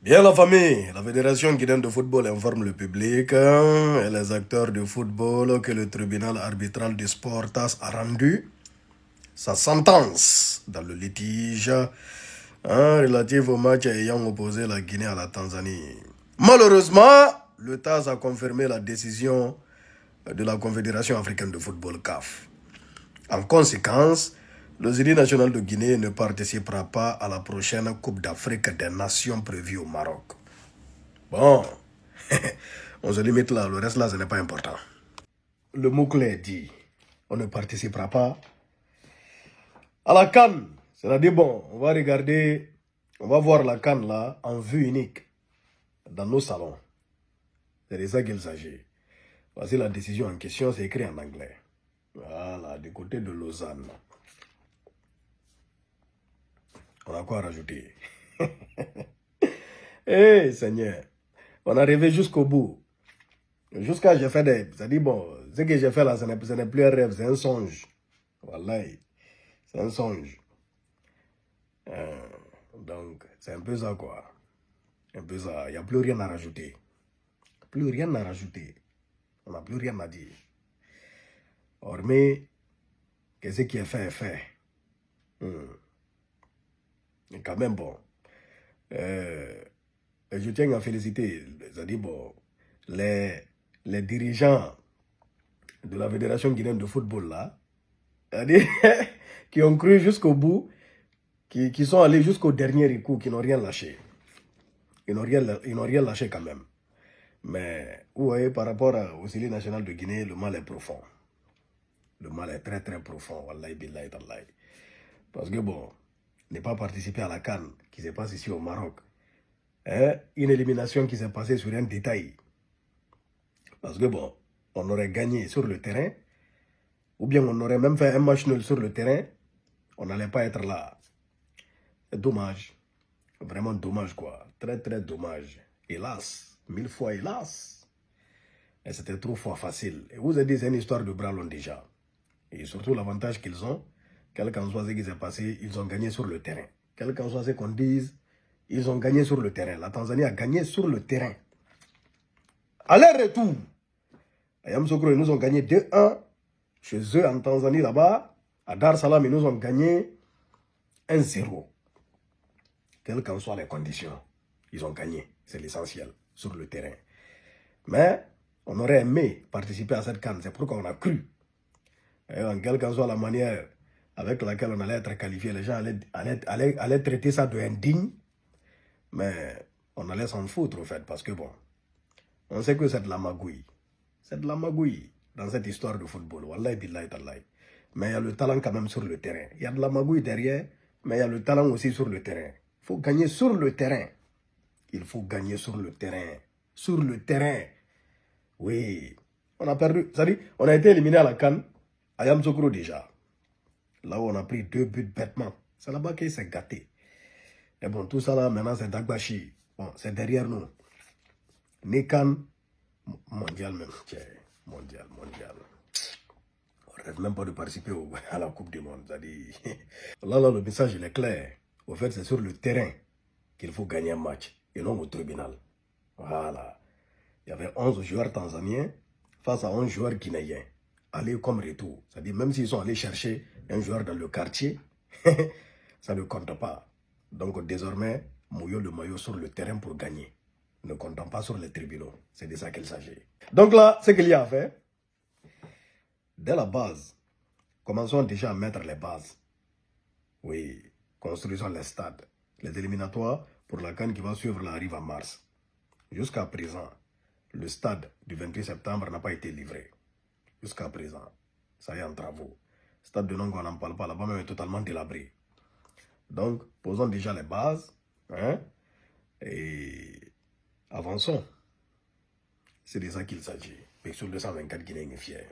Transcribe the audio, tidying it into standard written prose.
Bien la famille, la Fédération guinéenne de football informe le public et les acteurs de football que le tribunal arbitral du sport TAS a rendu sa sentence dans le litige relatif au match ayant opposé la Guinée à la Tanzanie. Malheureusement, le TAS a confirmé la décision de la Confédération africaine de football CAF. En conséquence, le jury national de Guinée ne participera pas à la prochaine Coupe d'Afrique des Nations prévue au Maroc. Bon, on se limite là, le reste là, ce n'est pas important. Le mot-clé dit, on ne participera pas à la CAN. C'est-à-dire, bon, on va regarder, on va voir la CAN là, en vue unique, dans nos salons. C'est de ça qu'il s'agit. Voici la décision en question, c'est écrit en anglais. Voilà, du côté de Lausanne. On a quoi rajouter? Eh, Seigneur, on est arrivé jusqu'au bout. Jusqu'à j'ai fait des... C'est-à-dire, bon, ce que j'ai fait là, ce n'est plus un rêve, c'est un songe. Voilà, c'est un songe. Donc, c'est un peu ça, quoi. Un peu ça. Il n'y a plus rien à rajouter. Plus rien à rajouter. On n'a plus rien à dire. Hormis que ce qui est fait est fait. Et quand même, bon. Je tiens à féliciter, c'est-à-dire, bon, les dirigeants de la Fédération guinéenne de football, là, c'est-à-dire, qui ont cru jusqu'au bout, qui sont allés jusqu'au dernier coup, qui n'ont rien lâché. Ils n'ont rien lâché quand même. Mais, vous voyez, par rapport au Syli national de Guinée, le mal est profond. Le mal est très très profond, wallahi billahi tallahi. Parce que bon, ne pas participer à la CAN qui se passe ici au Maroc, une élimination qui s'est passée sur un détail. Parce que bon, on aurait gagné sur le terrain, ou bien on aurait même fait un match nul sur le terrain, on n'allait pas être là. C'est dommage. Vraiment dommage quoi. Très très dommage. Hélas. 1000 fois hélas. Et c'était trop fois facile. Et vous avez dit c'est une histoire de bras long déjà. Et surtout l'avantage qu'ils ont, quel qu'en soit ce qui s'est passé, ils ont gagné sur le terrain. Quel qu'en soit ce qu'on dise, ils ont gagné sur le terrain. La Tanzanie a gagné sur le terrain. Aller-retour. Ayam Sokro, ils nous ont gagné 2-1 chez eux en Tanzanie là-bas. À Dar Salam, ils nous ont gagné 1-0. Quelles qu'en soient les conditions, ils ont gagné. C'est l'essentiel sur le terrain. Mais on aurait aimé participer à cette CAN. C'est pourquoi on a cru. Et en quelle qu'en soit la manière avec laquelle on allait être qualifié, les gens allaient traiter ça de indigne. Mais on allait s'en foutre au fait. Parce que bon, on sait que c'est de la magouille. C'est de la magouille dans cette histoire de football. Wallahi billahi tallahi. Mais il y a le talent quand même sur le terrain. Il y a de la magouille derrière, mais il y a le talent aussi sur le terrain. Il faut gagner sur le terrain. Il faut gagner sur le terrain. Sur le terrain. Oui. On a perdu. C'est-à-dire, on a été éliminé à la CAN. À Yamoussoukro déjà. Là où on a pris 2 buts bêtement. C'est là-bas qu'il s'est gâté. Et bon, tout ça là, maintenant, c'est Dagbashi. Bon, c'est derrière nous. Nekan, mondial même. Tiens, mondial. On ne rêve même pas de participer à la Coupe du Monde. C'est-à-dire, là, le message, il est clair. Au fait, c'est sur le terrain qu'il faut gagner un match. Et non au tribunal. Voilà. Il y avait 11 joueurs tanzaniens face à 11 joueurs guinéens. Aller comme retour. C'est-à-dire, même s'ils sont allés chercher un joueur dans le quartier, ça ne compte pas. Donc, désormais, mouillons le maillot sur le terrain pour gagner. Ne comptons pas sur les tribunaux. C'est de ça qu'il s'agit. Donc là, ce qu'il y a à faire, dès la base, commençons déjà à mettre les bases. Oui, construisons les stades. Les éliminatoires pour la CAN qui va suivre la arrive en mars. Jusqu'à présent, le stade du 28 septembre n'a pas été livré. Jusqu'à présent, ça y est en travaux. Stade de Nongo, on n'en parle pas, là-bas même est totalement délabré. Donc, posons déjà les bases, et avançons. C'est de ça qu'il s'agit. Et sur 224 Guinéens est fier.